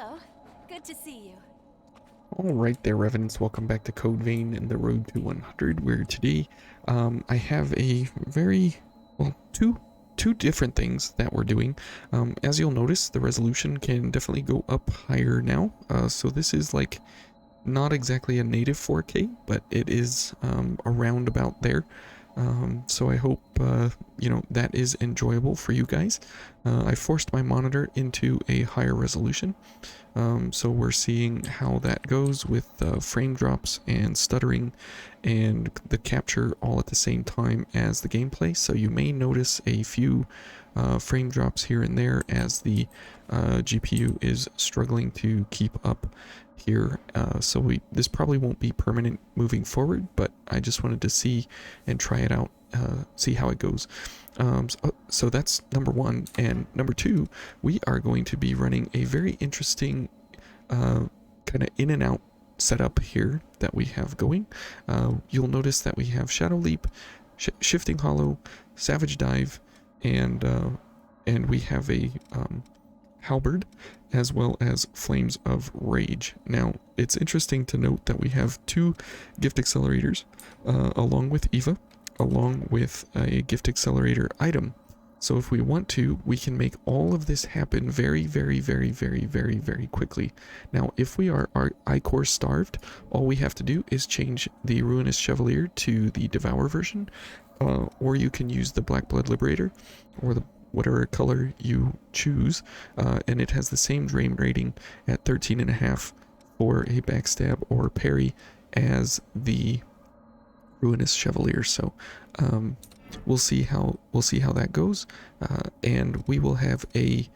Hello. Good to see you. Alright there, Revenants, welcome back to Code Vein and the Road to 100, where today I have a two different things that we're doing. As you'll notice, the resolution can definitely go up higher now, so this is like not exactly a native 4K, but it is around about there. So I hope, that is enjoyable for you guys. I forced my monitor into a higher resolution. So we're seeing how that goes with frame drops and stuttering and the capture all at the same time as the gameplay. So you may notice a few frame drops here and there as the GPU is struggling to keep up here. So this probably won't be permanent moving forward, but I just wanted to see and try it out, see how it goes. So that's number one. And number two, we are going to be running a very interesting kind of in and out setup here that we have going. You'll notice that we have Shadow Leap, Shifting Hollow, Savage Dive, and we have a Halberd, as well as Flames of Rage. Now, it's interesting to note that we have two gift accelerators, along with Eva, along with a gift accelerator item. So if we want to, we can make all of this happen very, very, very, very, very, very quickly. Now, if we are Ichor starved, all we have to do is change the Ruinous Chevalier to the Devour version, or you can use the Black Blood Liberator, or the whatever color you choose, and it has the same drain rating at 13.5 for a backstab or parry as the Ruinous Chevalier. So we'll see how that goes, and we will have a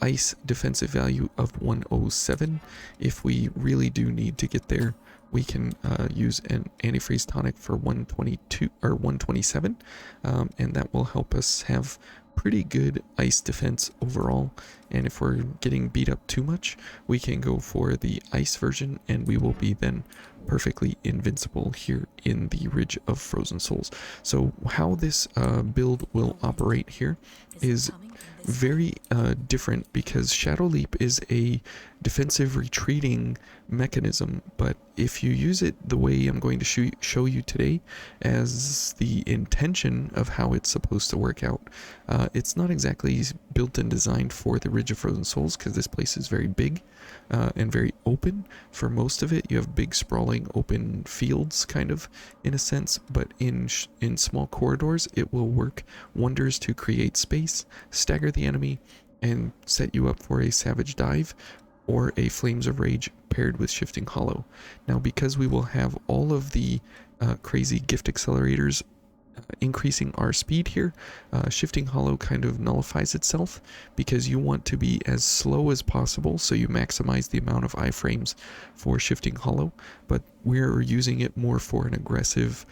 ice defensive value of 107. If we really do need to get there, we can use an antifreeze tonic for 122 or 127, and that will help us have pretty good ice defense overall. And if we're getting beat up too much, we can go for the ice version, and we will be then perfectly invincible here in the Ridge of Frozen Souls. So how this build will operate here is very different, because Shadow Leap is a defensive retreating mechanism, but if you use it the way I'm going to show you today, as the intention of how it's supposed to work out, it's not exactly built and designed for the Ridge of Frozen Souls, because this place is very big and very open. For most of it, you have big sprawling open fields, kind of, in a sense, but in small corridors, it will work wonders to create space, stagger the enemy, and set you up for a Savage Dive or a Flames of Rage paired with Shifting Hollow. Now, because we will have all of the crazy gift accelerators increasing our speed here, Shifting Hollow kind of nullifies itself, because you want to be as slow as possible, so you maximize the amount of iframes for Shifting Hollow, but we're using it more for an aggressive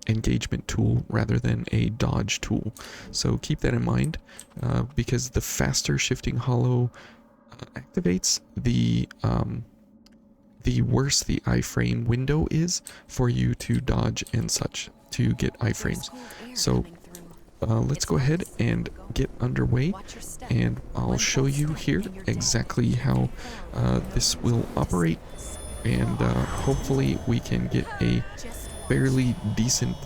engagement tool rather than a dodge tool. So keep that in mind, because the faster Shifting Hollow activates, the worse the iframe window is for you to dodge and such to get iframes. So let's go ahead and get underway, and I'll show you here exactly how this will operate, and hopefully we can get a fairly decent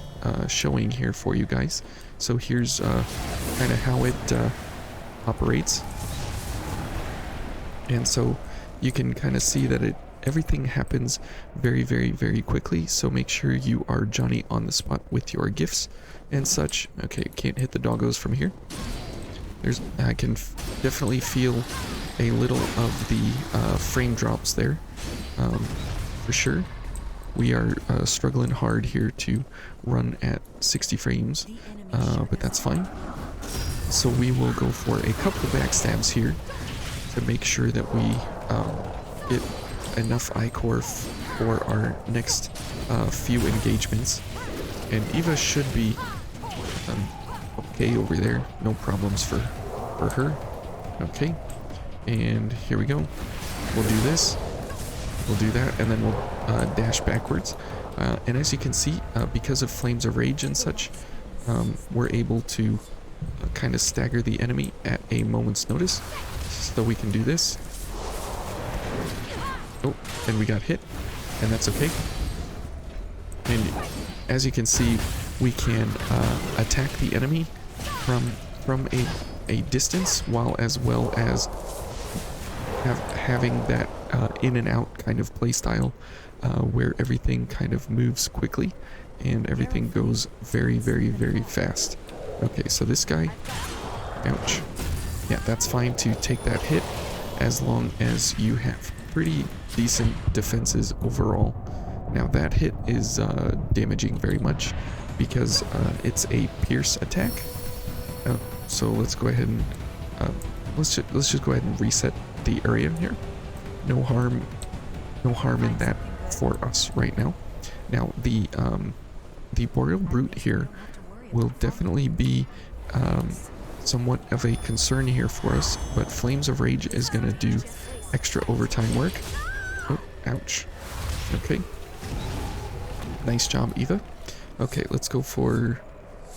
showing here for you guys. So here's kind of how it operates, and so you can kind of see that everything happens very, very, very quickly. So make sure you are Johnny on the spot with your gifts and such. Okay, can't hit the doggos from here. I can definitely feel a little of the frame drops there, for sure. We are struggling hard here to run at 60 frames, but that's fine. So we will go for a couple of backstabs here to make sure that we get enough Ichor for our next few engagements. And Eva should be okay over there, no problems for her. Okay, and here we go. We'll do this, we'll do that, and then we'll dash backwards. And as you can see, because of Flames of Rage and such, we're able to kind of stagger the enemy at a moment's notice. So we can do this, Oh, and we got hit, and that's okay. And as you can see, we can attack the enemy from a distance, while as well as having that in and out kind of playstyle where everything kind of moves quickly and everything goes very, very, very fast. Okay, so this guy, ouch. Yeah, that's fine to take that hit as long as you have pretty decent defenses overall. Now that hit is damaging very much because it's a pierce attack. So let's go ahead and let's just go ahead and reset the area here. No harm in that for us right now. Now the Boreal Brute here will definitely be somewhat of a concern here for us, but Flames of Rage is going to do extra overtime work. Oh, ouch. Okay. Nice job, Eva. Okay, let's go for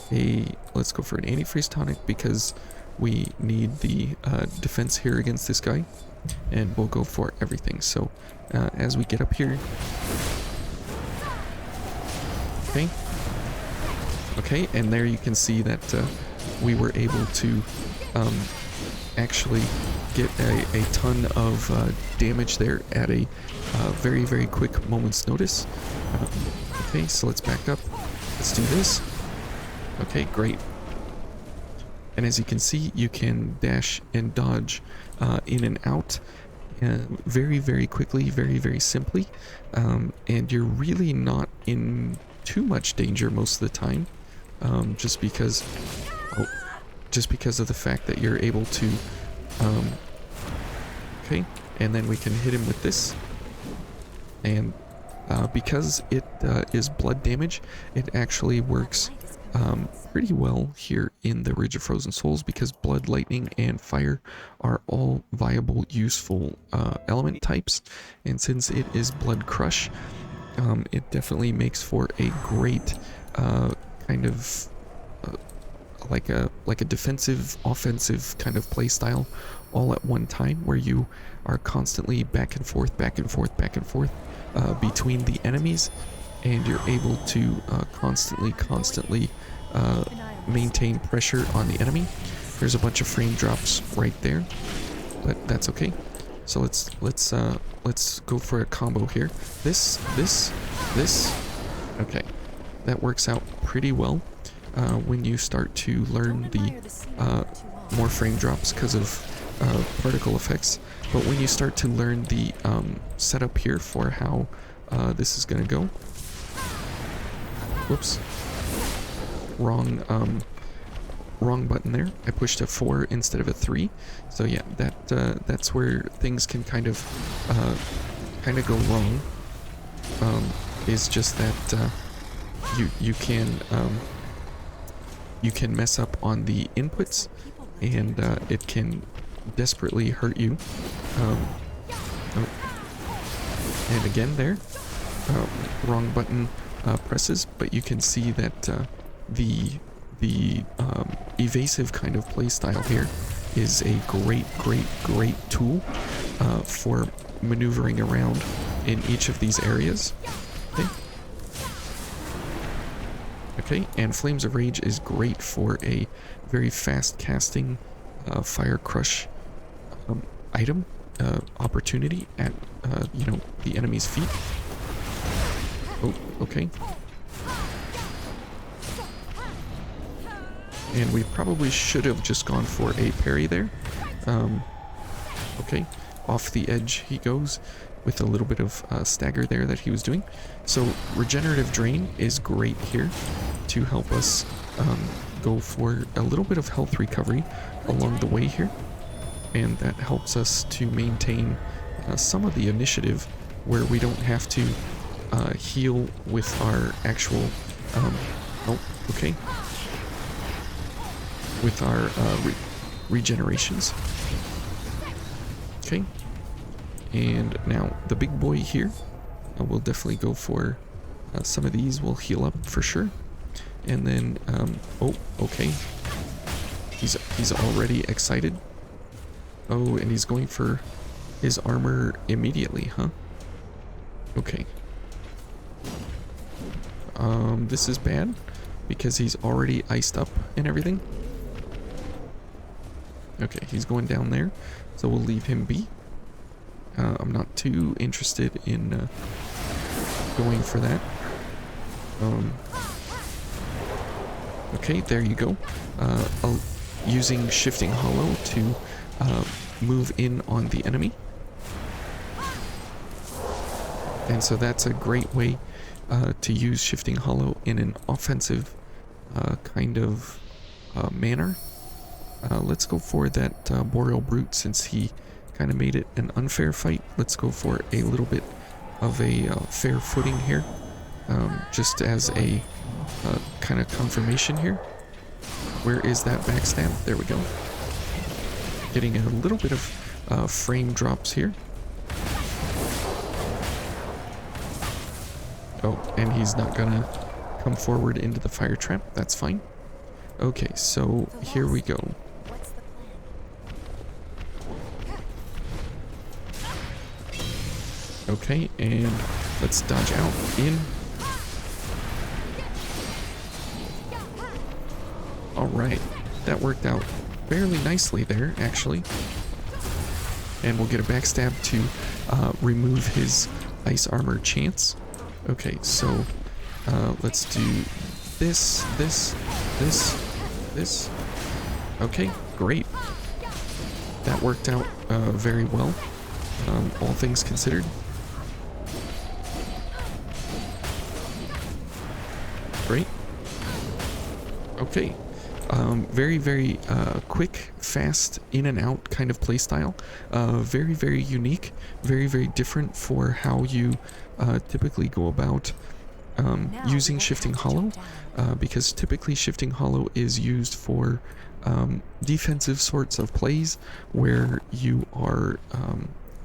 an antifreeze tonic because we need the defense here against this guy, and we'll go for everything. So as we get up here, okay, and there you can see that we were able to actually get a ton of damage there at a very, very quick moment's notice. Okay, so let's back up. Let's do this. Okay, great. And as you can see, you can dash and dodge in and out very, very quickly, very, very simply. And you're really not in too much danger most of the time, just because of the fact that you're able to okay, and then we can hit him with this, and because it is blood damage, it actually works pretty well here in the Ridge of Frozen Souls, because blood, lightning, and fire are all viable, useful element types, and since it is blood crush, it definitely makes for a great kind of like a defensive, offensive kind of play style all at one time, where you are constantly back and forth between the enemies, and you're able to constantly maintain pressure on the enemy. There's a bunch of frame drops right there, but that's okay. So let's go for a combo here. This. Okay, that works out pretty well when you start to learn the more frame drops because of particle effects. But when you start to learn the setup here for how this is gonna go. Whoops. Wrong button there. I pushed a 4 instead of a 3. So yeah, that's where things can kind of go wrong. Is just that you can mess up on the inputs, and it can desperately hurt you. Oh. And again there, wrong button presses, but you can see that the evasive kind of playstyle here is a great tool for maneuvering around in each of these areas. Okay, and Flames of Rage is great for a very fast casting fire crush item opportunity at the enemy's feet. Oh, okay. And we probably should have just gone for a parry there. Okay, off the edge he goes with a little bit of stagger there that he was doing. So Regenerative Drain is great here to help us go for a little bit of health recovery along the way here. And that helps us to maintain some of the initiative where we don't have to heal with our actual... oh, okay. With our regenerations. Okay. And now the big boy here, we'll definitely go for some of these. Will heal up for sure. And then, oh, okay. He's already excited. Oh, and he's going for his armor immediately, huh? Okay. This is bad because he's already iced up and everything. Okay, he's going down there, so we'll leave him be. I'm not too interested in going for that. Okay, there you go. Using Shifting Hollow to move in on the enemy. And so that's a great way to use Shifting Hollow in an offensive kind of manner. Let's go for that Boreal Brute since he kind of made it an unfair fight. Let's go for a little bit of a fair footing here. Just as a kind of confirmation here. Where is that backstab? There we go. Getting a little bit of frame drops here. Oh, and he's not gonna come forward into the fire trap. That's fine. Okay, so here we go. Okay, and let's dodge out in. Alright, that worked out fairly nicely there, actually. And we'll get a backstab to remove his ice armor chance. Okay, so let's do this. Okay, great. That worked out very well, all things considered. Great. Okay. Very quick, fast, in and out kind of playstyle. Very unique, very different for how you typically go about using Shifting Hollow, because typically Shifting Hollow is used for defensive sorts of plays where you are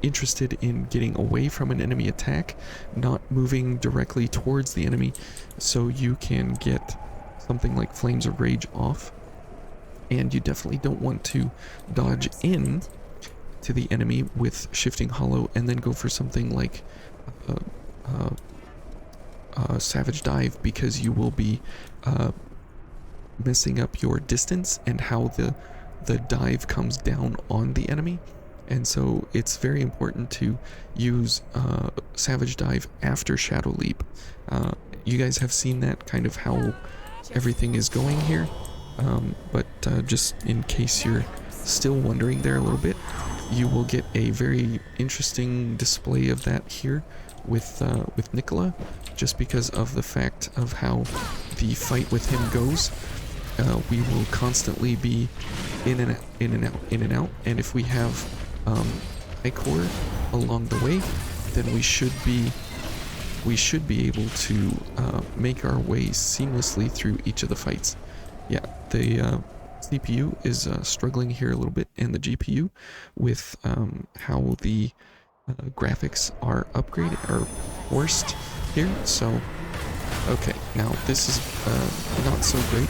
interested in getting away from an enemy attack, not moving directly towards the enemy, so you can get something like Flames of Rage off. And you definitely don't want to dodge in to the enemy with Shifting Hollow and then go for something like Savage Dive, because you will be messing up your distance and how the dive comes down on the enemy. And so it's very important to use Savage Dive after Shadow Leap. You guys have seen that, kind of how everything is going here. But just in case you're still wondering there a little bit, you will get a very interesting display of that here with Nicola, just because of the fact of how the fight with him goes. We will constantly be in and out, and if we have high core along the way, then we should be able to make our way seamlessly through each of the fights. Yeah, the CPU is struggling here a little bit, and the GPU with how the graphics are upgraded or worst here. So, okay, now this is not so great.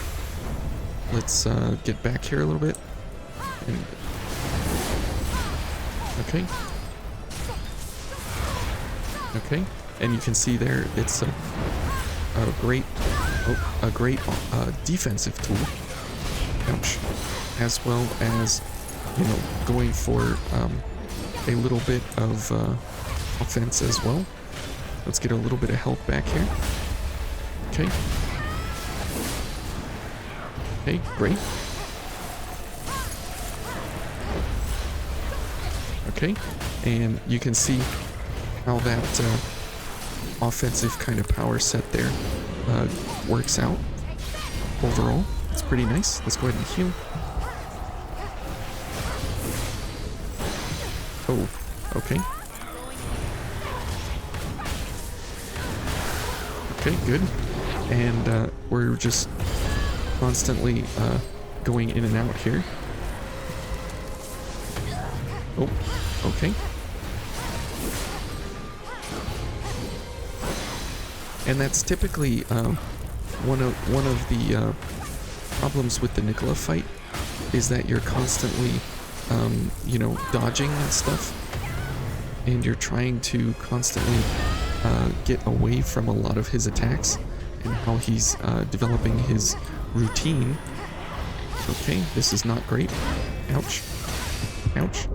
Let's get back here a little bit. And, okay, and you can see there it's a great defensive tool. Ouch. As well as, you know, going for a little bit of offense as well. Let's get a little bit of health back here. Okay. Okay, great. Okay, and you can see how that offensive kind of power set there works out overall. It's pretty nice. Let's go ahead and heal. Oh, okay. Okay, good. And we're just constantly going in and out here. Oh, okay. And that's typically one of the problems with the Nicola fight, is that you're constantly, you know, dodging and stuff, and you're trying to constantly get away from a lot of his attacks and how he's developing his routine. Okay, this is not great. Ouch. Ouch.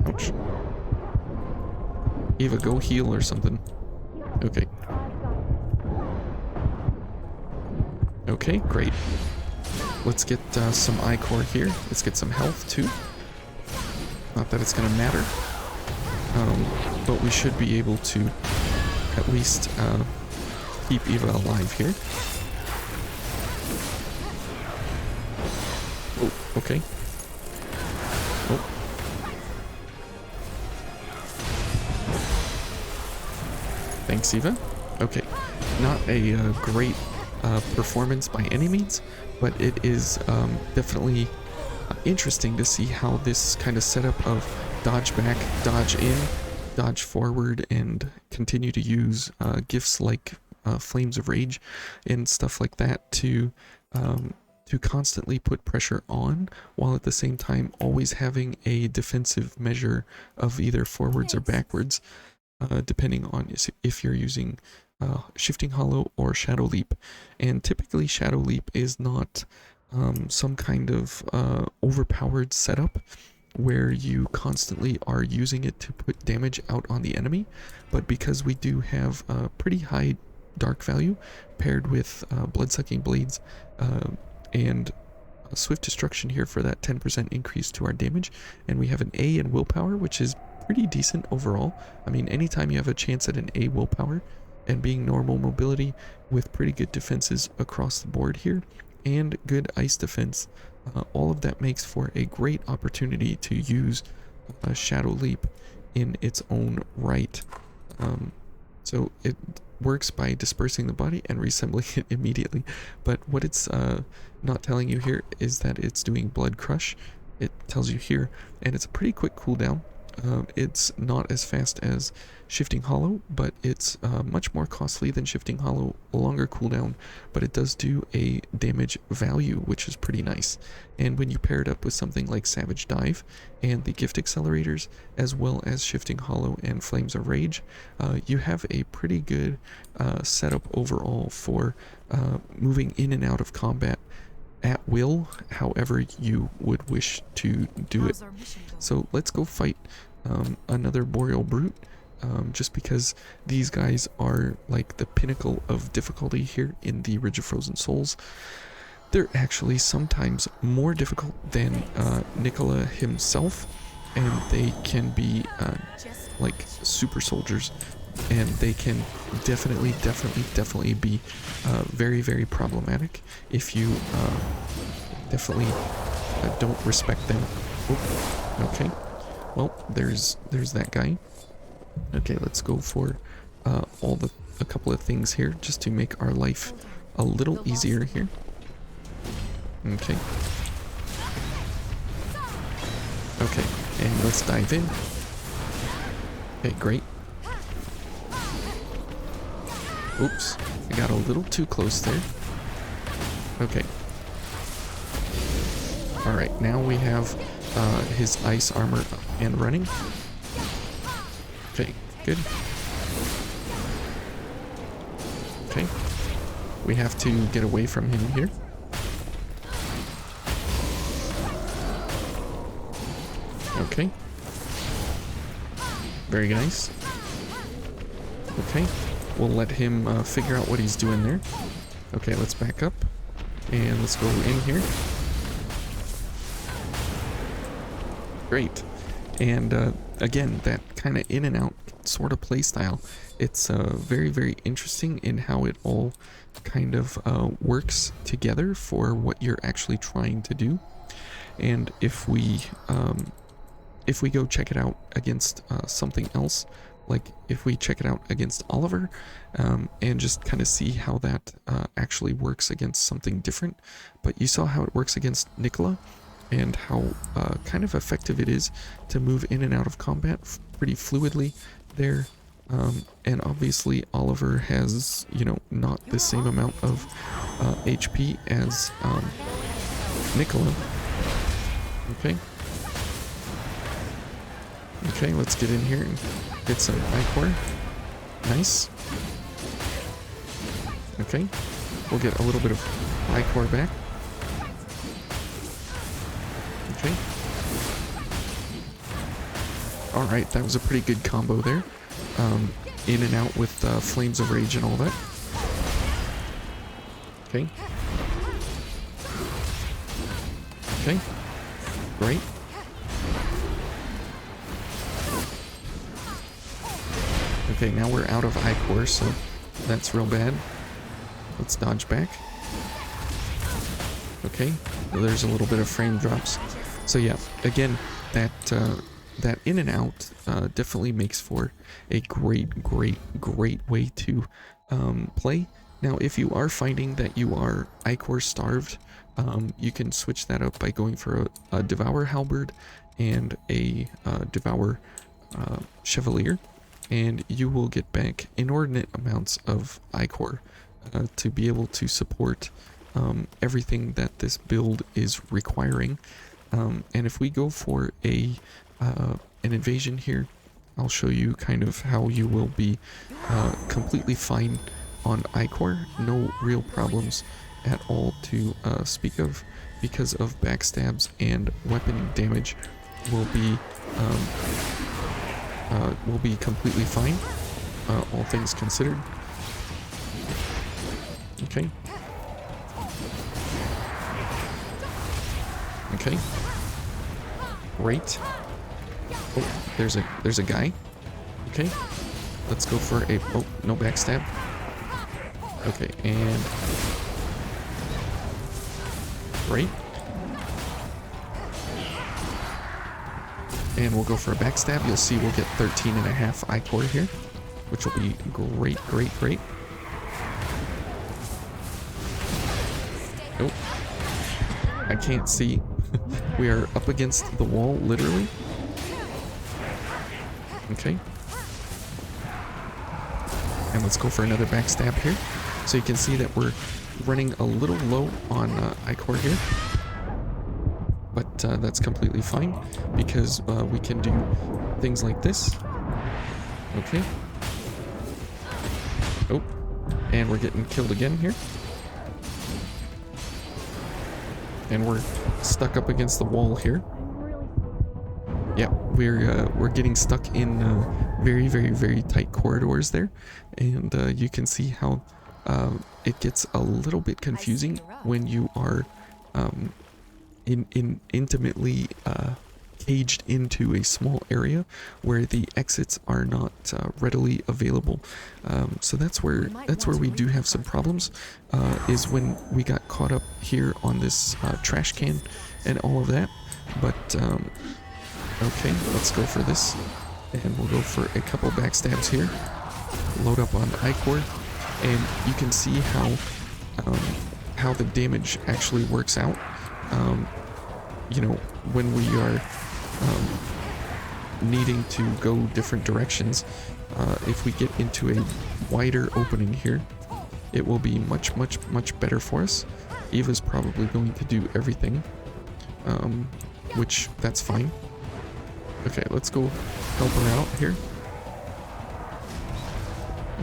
Ouch. Eva, go heal or something. Okay. Okay, great. Let's get some ichor here. Let's get some health too. Not that it's gonna matter. But we should be able to at least keep Eva alive here. Oh, okay. Oh. Thanks, Eva. Okay. Not a great performance by any means, but it is definitely interesting to see how this kind of setup of dodge back, dodge in, dodge forward, and continue to use gifts like Flames of Rage and stuff like that to constantly put pressure on, while at the same time always having a defensive measure of either forwards or backwards, depending on if you're using Shifting Hollow or Shadow Leap. And typically Shadow Leap is not some kind of overpowered setup where you constantly are using it to put damage out on the enemy, but because we do have a pretty high dark value paired with blood-sucking blades and swift destruction here for that 10% increase to our damage, and we have an A in willpower, which is pretty decent overall. I mean, anytime you have a chance at an A willpower and being normal mobility with pretty good defenses across the board here and good ice defense, all of that makes for a great opportunity to use Shadow Leap in its own right. So it works by dispersing the body and reassembling it immediately, but what it's not telling you here is that it's doing Blood Crush. It tells you here, and it's a pretty quick cooldown. It's not as fast as Shifting Hollow, but it's much more costly than Shifting Hollow, a longer cooldown, but it does do a damage value, which is pretty nice. And when you pair it up with something like Savage Dive and the gift accelerators, as well as Shifting Hollow and Flames of Rage, you have a pretty good setup overall for moving in and out of combat at will, however you would wish to do it. So let's go fight another Boreal Brute, just because these guys are like the pinnacle of difficulty here in the Ridge of Frozen Souls. They're actually sometimes more difficult than Nicola himself, and they can be like super soldiers, and they can definitely be very, very problematic if you definitely don't respect them. Oop, okay, well, there's that guy. Okay, let's go for a couple of things here just to make our life a little easier here. Okay. Okay, and let's dive in. Okay, great. Oops, I got a little too close there. Okay. Alright, now we have his ice armor and running. Okay, good. Okay. We have to get away from him here. Okay. Very nice. Okay. We'll let him figure out what he's doing there. Okay, let's back up. And let's go in here. Great. And again, that kind of in and out sort of play style, it's very, very interesting in how it all kind of works together for what you're actually trying to do. And if we go check it out against something else, like if we check it out against Oliver, and just kind of see how that actually works against something different. But you saw how it works against Nicola, and how kind of effective it is to move in and out of combat pretty fluidly there. And obviously Oliver has, you know, not the same amount of HP as Nicola. Okay. Okay, let's get in here and get some ichor. Nice. Okay, we'll get a little bit of ichor back. Okay. Alright, that was a pretty good combo there. In and out with Flames of Rage and all that. Okay. Okay. Great. Okay, now we're out of ichor, so that's real bad. Let's dodge back. Okay, there's a little bit of frame drops. So yeah, again, that in and out definitely makes for a great way to play. Now, if you are finding that you are ichor starved, you can switch that up by going for a Devour Halberd and a Devour Chevalier, and you will get back inordinate amounts of ichor to be able to support everything that this build is requiring. And if we go for an invasion here, I'll show you kind of how you will be completely fine on ichor. No real problems at all to speak of, because of backstabs and weapon damage will be completely fine, all things considered. Okay. Okay. Great. Oh, there's a guy. Okay. Let's go for a no backstab. Okay, and great. And we'll go for a backstab. You'll see we'll get 13.5 ichor here, which will be great. Nope. I can't see. We are up against the wall, literally. Okay. And let's go for another backstab here. So you can see that we're running a little low on ichor here. But that's completely fine, because we can do things like this. Okay. Oh. And we're getting killed again here. And we're stuck up against the wall here. Yeah, we're getting stuck in very tight corridors there, and you can see how it gets a little bit confusing when you are intimately caged into a small area where the exits are not readily available. So that's where we do have some problems, is when we got caught up here on this trash can and all of that. But okay, let's go for this, and we'll go for a couple backstabs here. Load up on ichor, and you can see how the damage actually works out. You know, when we are needing to go different directions, if we get into a wider opening here, it will be much better for us. Eva's probably going to do everything, which that's fine. Okay, let's go help her out here.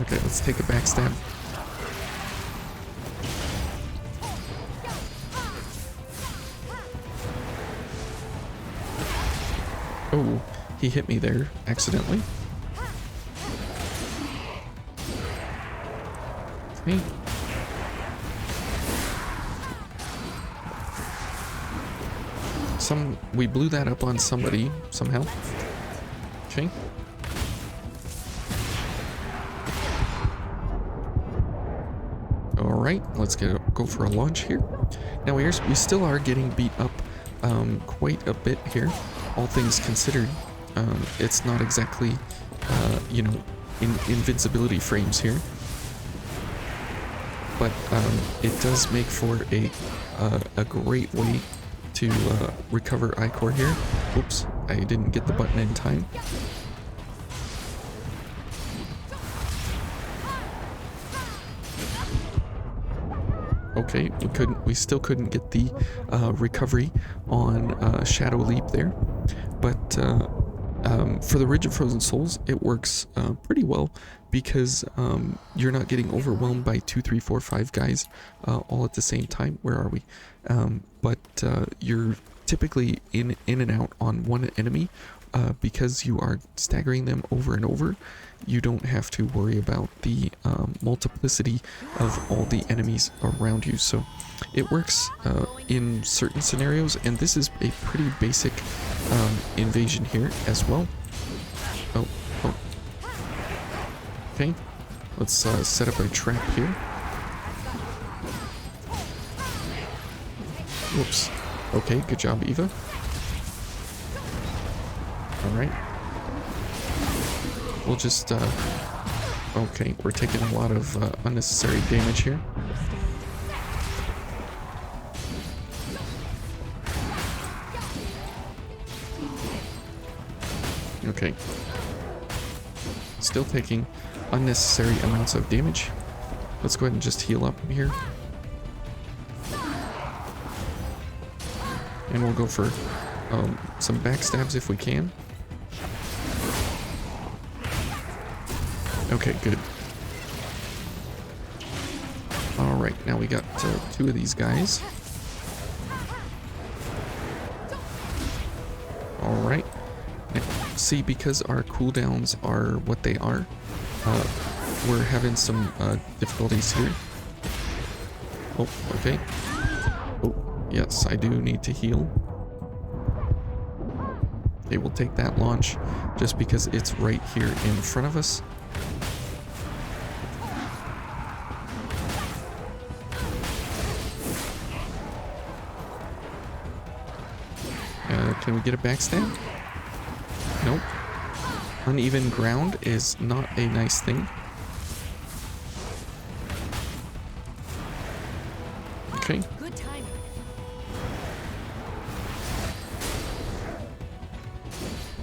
Okay, let's take a backstab. Oh, he hit me there accidentally. Okay. We blew that up on somebody somehow. Okay. All right, let's go for a launch here. Now we still are getting beat up quite a bit here, all things considered. It's not exactly you know, invincibility frames here, but it does make for a great way to recover ichor here. Oops, I didn't get the button in time. Okay, we still couldn't get the recovery on Shadow Leap there, but For the Ridge of Frozen Souls, it works pretty well because you're not getting overwhelmed by 2, 3, 4, 5 guys all at the same time. Where are we? But you're typically in and out on one enemy because you are staggering them over and over. You don't have to worry about the multiplicity of all the enemies around you. So it works in certain scenarios, and this is a pretty basic invasion here as well. Oh. Okay, let's set up a trap here. Whoops. Okay, good job, Eva. Alright. We'll just, okay, we're taking a lot of unnecessary damage here. Okay. Still taking unnecessary amounts of damage. Let's go ahead and just heal up here. And we'll go for some backstabs if we can. Okay, good. Alright, now we got 2 of these guys. Alright. See, because our cooldowns are what they are, we're having some difficulties here. Oh, okay. Oh, yes, I do need to heal. Okay, we'll take that launch just because it's right here in front of us. Can we get a backstab? Nope. Uneven ground is not a nice thing. Okay. Good timing.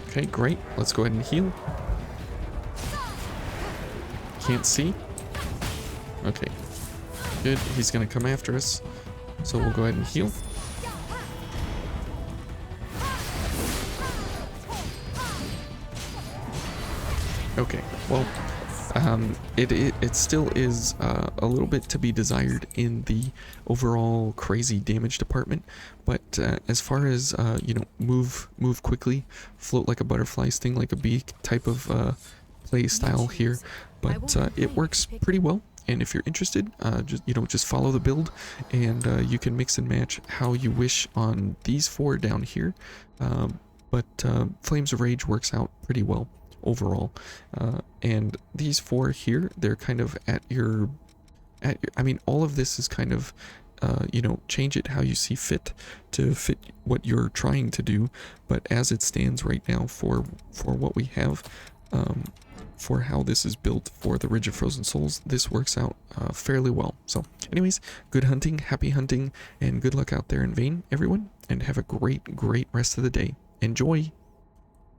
Okay, great. Let's go ahead and heal. Can't see. Okay. Good. He's gonna come after us. So we'll go ahead and heal. Okay, well, it still is a little bit to be desired in the overall crazy damage department, but as far as you know, move quickly, float like a butterfly, sting like a bee type of play style here, but it works pretty well. And if you're interested, just follow the build, and you can mix and match how you wish on these 4 down here. But Flames of Rage works out pretty well overall, and these 4 here, they're kind of at your I mean, all of this is kind of change it how you see fit to fit what you're trying to do, but as it stands right now for what we have, for how this is built for the Ridge of Frozen Souls, this works out fairly well. So anyways, good hunting, happy hunting, and good luck out there in Vayne, everyone, and have a great rest of the day. Enjoy!